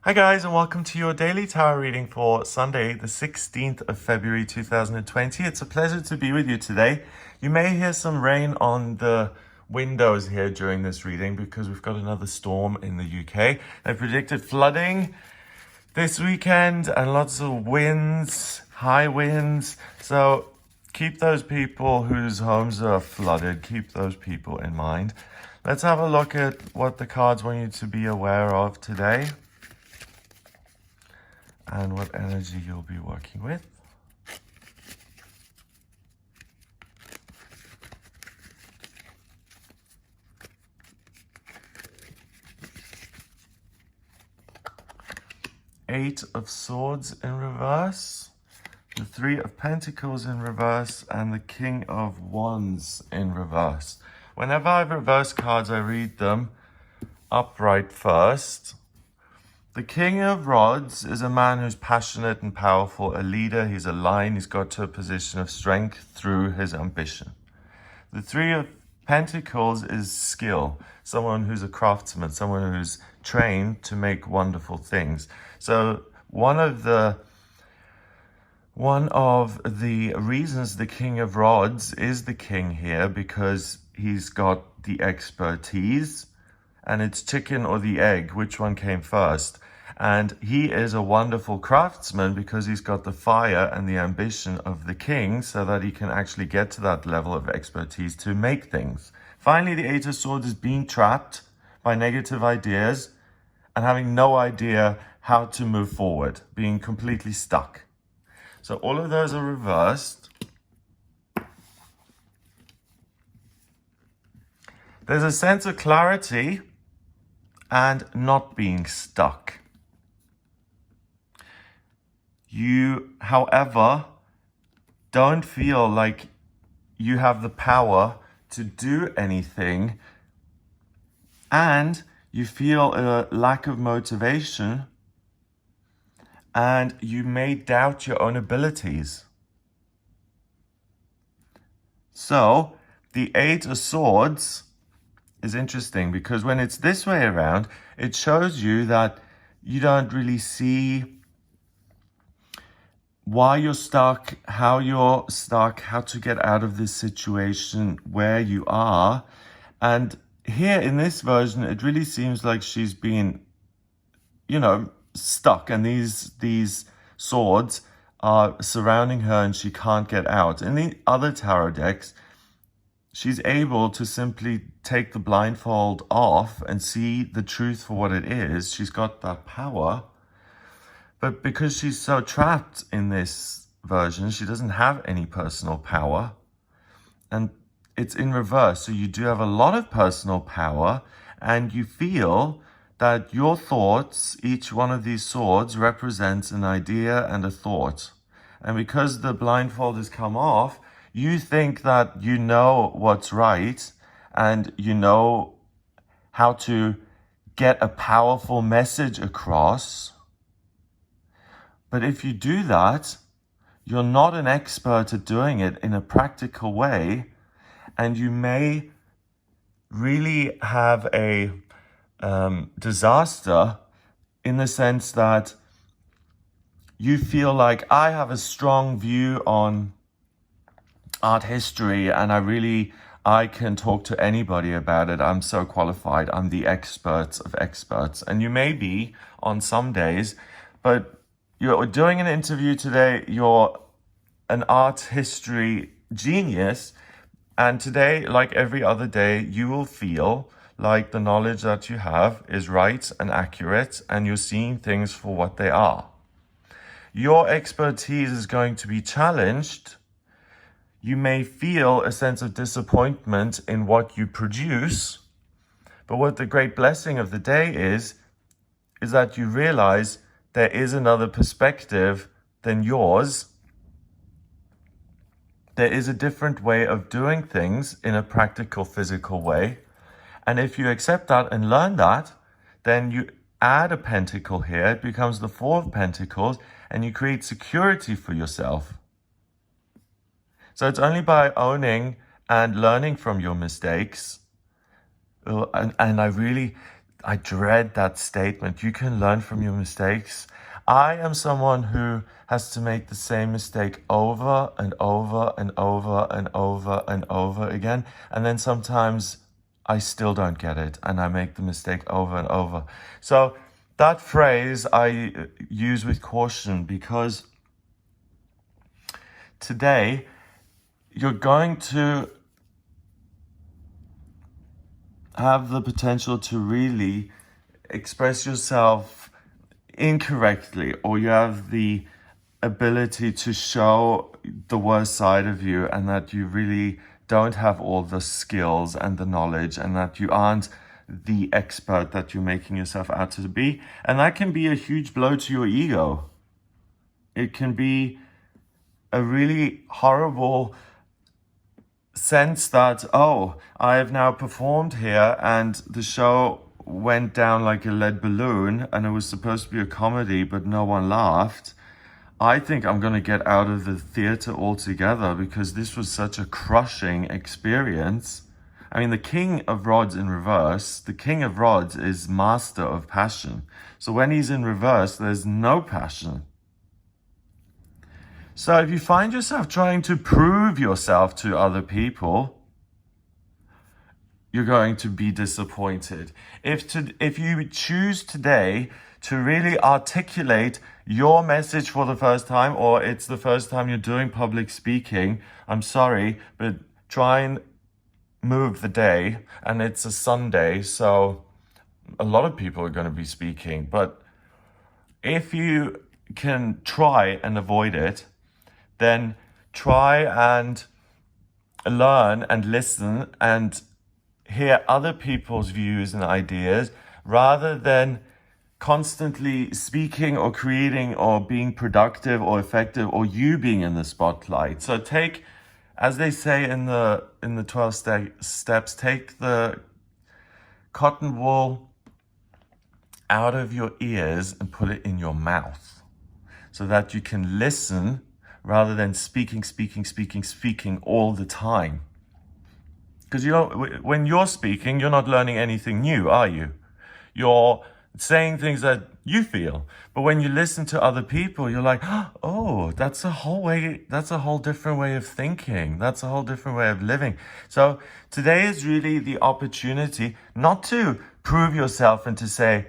Hi guys, and welcome to your daily tarot reading for Sunday, the 16th of February 2020. It's a pleasure to be with you today. You may hear some rain on the windows here during this reading because we've got another storm in the UK. They predicted flooding this weekend and lots of winds, high winds. So keep those people whose homes are flooded, keep those people in mind. Let's have a look at what the cards want you to be aware of today and what energy you'll be working with. Eight of Swords in reverse, the Three of Pentacles in reverse, and the King of Wands in reverse. Whenever I reverse cards, I read them upright first. The King of Rods is a man who's passionate and powerful, a leader. He's a lion. He's got to a position of strength through his ambition. The Three of Pentacles is skill, someone who's a craftsman, someone who's trained to make wonderful things. So one of the reasons the King of Rods is the king here, because he's got the expertise, and it's chicken or the egg, which one came first? And he is a wonderful craftsman because he's got the fire and the ambition of the king, so that he can actually get to that level of expertise to make things. Finally, the Eight of Swords is being trapped by negative ideas and having no idea how to move forward, being completely stuck. So all of those are reversed. There's a sense of clarity and not being stuck. You, however, don't feel like you have the power to do anything, and you feel a lack of motivation, and you may doubt your own abilities. So the Eight of Swords is interesting because when it's this way around, it shows you that you don't really see why you're stuck, how to get out of this situation where you are. And here in this version, it really seems like she's been, stuck, and these swords are surrounding her and she can't get out. In the other tarot decks, she's able to simply take the blindfold off and see the truth for what it is. She's got that power. But because she's so trapped in this version, she doesn't have any personal power. And it's in reverse. So you do have a lot of personal power, and you feel that your thoughts, each one of these swords represents an idea and a thought. And because the blindfold has come off, you think that you know what's right and you know how to get a powerful message across. But if you do that, you're not an expert at doing it in a practical way, and you may really have a disaster in the sense that you feel like, I have a strong view on art history and I can talk to anybody about it. I'm so qualified. I'm the expert of experts. And you may be on some days, but you're doing an interview today, you're an art history genius, and today, like every other day, you will feel like the knowledge that you have is right and accurate, and you're seeing things for what they are. Your expertise is going to be challenged. You may feel a sense of disappointment in what you produce, but what the great blessing of the day is that you realize there is another perspective than yours. There is a different way of doing things in a practical, physical way. And if you accept that and learn that, then you add a pentacle here. It becomes the Four of Pentacles, and you create security for yourself. So it's only by owning and learning from your mistakes. And I dread that statement. You can learn from your mistakes. I am someone who has to make the same mistake over and over and over and over and over again. And then sometimes I still don't get it and I make the mistake over and over. So that phrase I use with caution, because today you're going to have the potential to really express yourself incorrectly, or you have the ability to show the worst side of you, and that you really don't have all the skills and the knowledge, and that you aren't the expert that you're making yourself out to be. And that can be a huge blow to your ego. It can be a really horrible sense that, oh, I have now performed here and the show went down like a lead balloon and it was supposed to be a comedy, but no one laughed. I think I'm going to get out of the theater altogether because this was such a crushing experience. I mean, the king of rods in reverse, the king of rods is master of passion. So when he's in reverse, there's no passion. So if you find yourself trying to prove yourself to other people, you're going to be disappointed. If you choose today to really articulate your message for the first time, or it's the first time you're doing public speaking, I'm sorry, but try and move the day. And it's a Sunday, so a lot of people are going to be speaking. But if you can try and avoid it, then try and learn and listen and hear other people's views and ideas, rather than constantly speaking or creating or being productive or effective, or you being in the spotlight. So take, as they say in the 12 steps, take the cotton wool out of your ears and put it in your mouth, so that you can listen rather than speaking all the time. Because when you're speaking, you're not learning anything new, are you? You're saying things that you feel. But when you listen to other people, you're like, oh, that's a whole different way of thinking. That's a whole different way of living. So today is really the opportunity not to prove yourself and to say,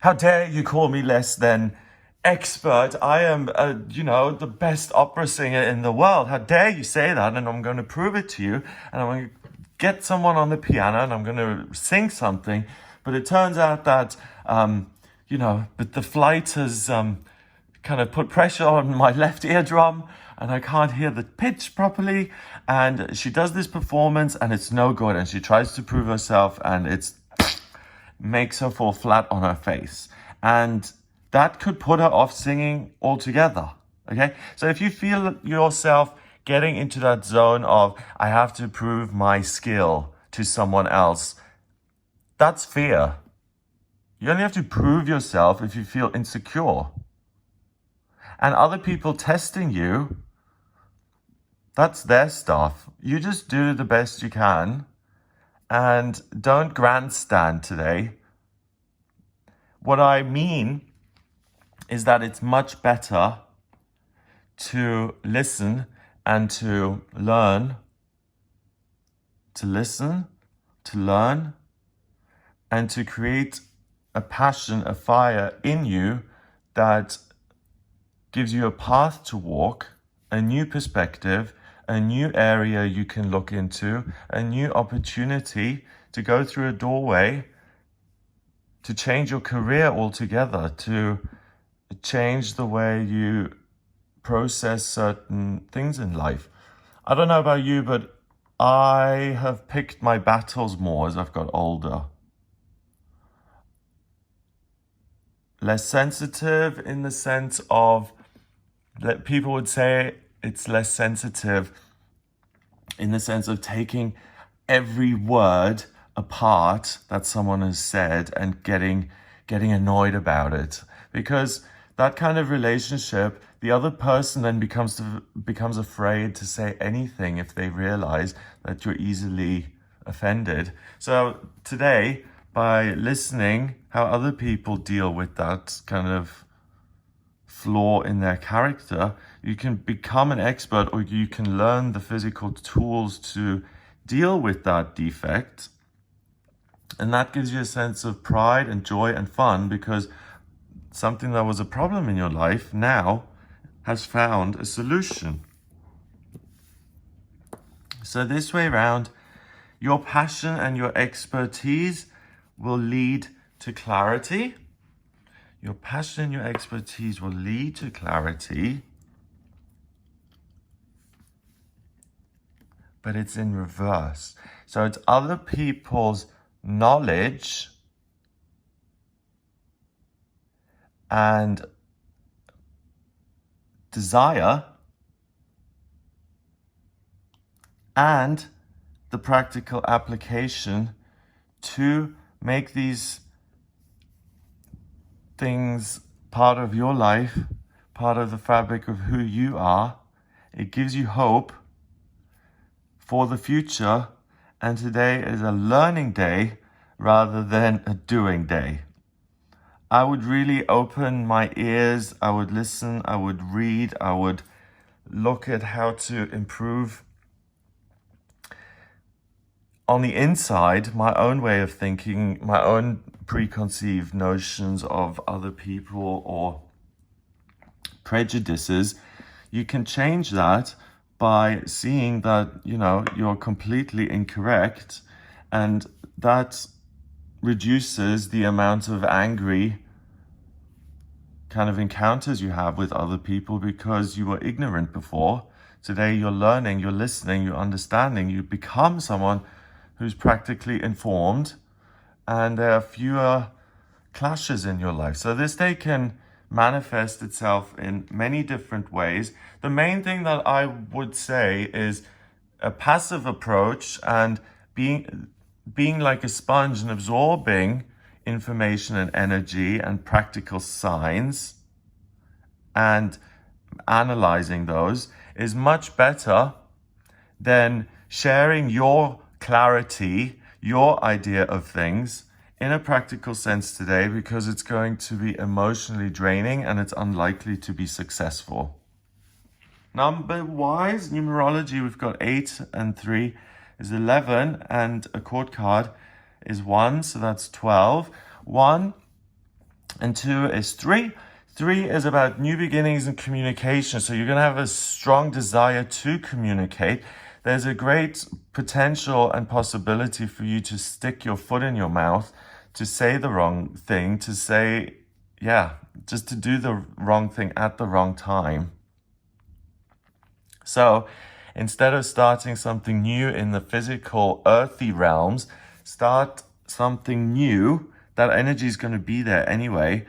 how dare you call me less than expert? I am, the best opera singer in the world. How dare you say that? And I'm going to prove it to you. And I'm going to get someone on the piano and I'm going to sing something. But it turns out that, but the flight has kind of put pressure on my left eardrum and I can't hear the pitch properly. And she does this performance and it's no good. And she tries to prove herself and it makes her fall flat on her face. And that could put her off singing altogether, okay? So if you feel yourself getting into that zone of, I have to prove my skill to someone else, that's fear. You only have to prove yourself if you feel insecure. And other people testing you, that's their stuff. You just do the best you can and don't grandstand today. What I mean is that it's much better to listen and to learn, to listen, to learn, and to create a passion, a fire in you that gives you a path to walk, a new perspective, a new area you can look into, a new opportunity to go through a doorway, to change your career altogether, to change the way you process certain things in life. I don't know about you, but I have picked my battles more as I've got older. Less sensitive in the sense of, that people would say it's less sensitive in the sense of taking every word apart that someone has said and getting annoyed about it. Because that kind of relationship, the other person then becomes afraid to say anything if they realize that you're easily offended. So today, by listening how other people deal with that kind of flaw in their character, you can become an expert, or you can learn the physical tools to deal with that defect. And that gives you a sense of pride and joy and fun, because something that was a problem in your life now has found a solution. So this way around, your passion and your expertise will lead to clarity. Your passion and your expertise will lead to clarity, but it's in reverse. So it's other people's knowledge and desire and the practical application to make these things part of your life, part of the fabric of who you are. It gives you hope for the future, and today is a learning day rather than a doing day. I would really open my ears, I would listen, I would read, I would look at how to improve on the inside, my own way of thinking, my own preconceived notions of other people or prejudices. You can change that by seeing that, you're completely incorrect, and that reduces the amount of angry kind of encounters you have with other people because you were ignorant before. Today you're learning, you're listening, you're understanding, you become someone who's practically informed, and there are fewer clashes in your life. So this day can manifest itself in many different ways. The main thing that I would say is a passive approach and being like a sponge and absorbing information and energy and practical signs and analyzing those is much better than sharing your clarity, your idea of things in a practical sense today, because it's going to be emotionally draining and it's unlikely to be successful. Number-wise, numerology, we've got 8 and 3 is 11, and a court card is 1, so that's 12. 1 and 2 is 3. 3 is about new beginnings and communication. So you're going to have a strong desire to communicate. There's a great potential and possibility for you to stick your foot in your mouth, to say the wrong thing, to say, just to do the wrong thing at the wrong time. So instead of starting something new in the physical, earthy realms, start something new. That energy is going to be there anyway,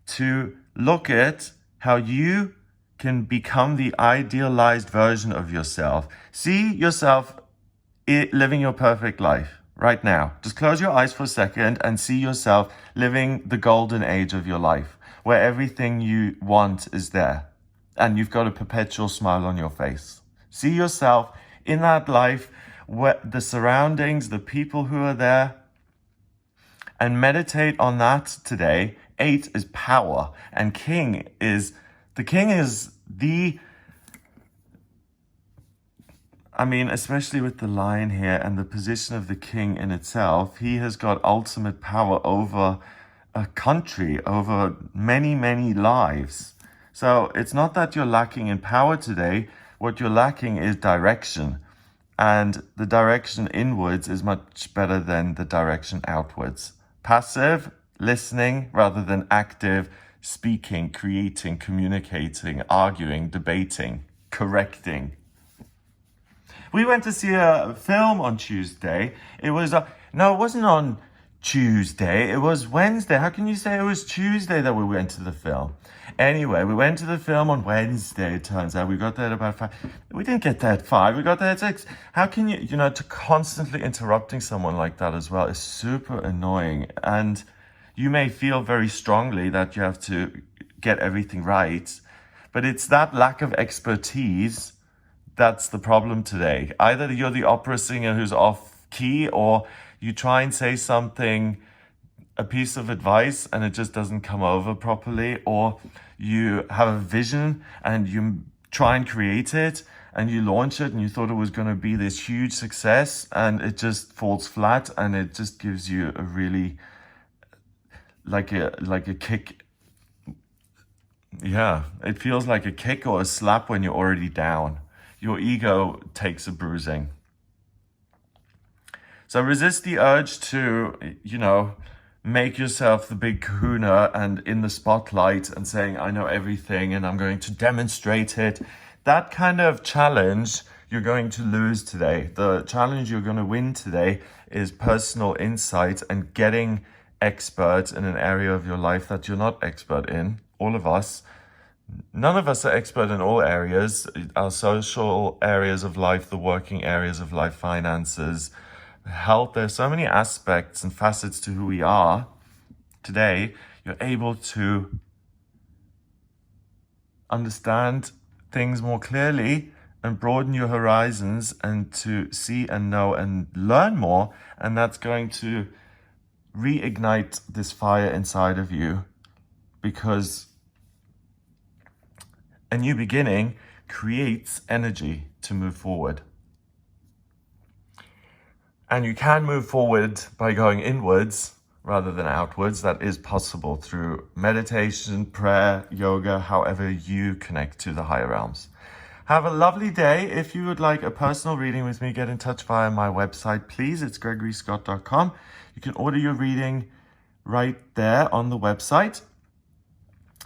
to look at how you can become the idealized version of yourself. See yourself living your perfect life right now. Just close your eyes for a second and see yourself living the golden age of your life, where everything you want is there and you've got a perpetual smile on your face. See yourself in that life, where the surroundings, the people who are there, and meditate on that today. 8 is power, and the king is especially with the lion here and the position of the king in itself, he has got ultimate power over a country, over many, many lives. So it's not that you're lacking in power today. What you're lacking is direction. And the direction inwards is much better than the direction outwards. Passive, listening, rather than active, speaking, creating, communicating, arguing, debating, correcting. We went to see a film on Tuesday. It wasn't on Tuesday. It was Wednesday. How can you say it was Tuesday that we went to the film? Anyway, we went to the film on Wednesday, it turns out. We got there at about 5. We didn't get there at 5. We got there at 6. How can you, to constantly interrupting someone like that as well is super annoying. And you may feel very strongly that you have to get everything right, but it's that lack of expertise that's the problem today. Either you're the opera singer who's off key, or you try and say something a piece of advice and it just doesn't come over properly, or you have a vision and you try and create it and you launch it and you thought it was going to be this huge success and it just falls flat, and it just gives you a really like a kick. Yeah, it feels like a kick or a slap when you're already down. Your ego takes a bruising. So resist the urge to, make yourself the big kahuna and in the spotlight and saying, I know everything and I'm going to demonstrate it. That kind of challenge you're going to lose today. The challenge you're going to win today is personal insight and getting expert in an area of your life that you're not expert in. All of us. None of us are expert in all areas. Our social areas of life, the working areas of life, finances, health. There's so many aspects and facets to who we are. Today, you're able to understand things more clearly and broaden your horizons and to see and know and learn more. And that's going to reignite this fire inside of you, because a new beginning creates energy to move forward. And you can move forward by going inwards rather than outwards. That is possible through meditation, prayer, yoga, however you connect to the higher realms. Have a lovely day. If you would like a personal reading with me, get in touch via my website, please. It's gregoryscott.com. You can order your reading right there on the website.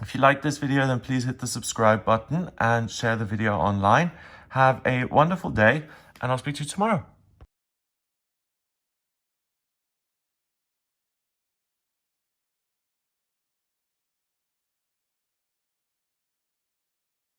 If you like this video, then please hit the subscribe button and share the video online. Have a wonderful day, and I'll speak to you tomorrow.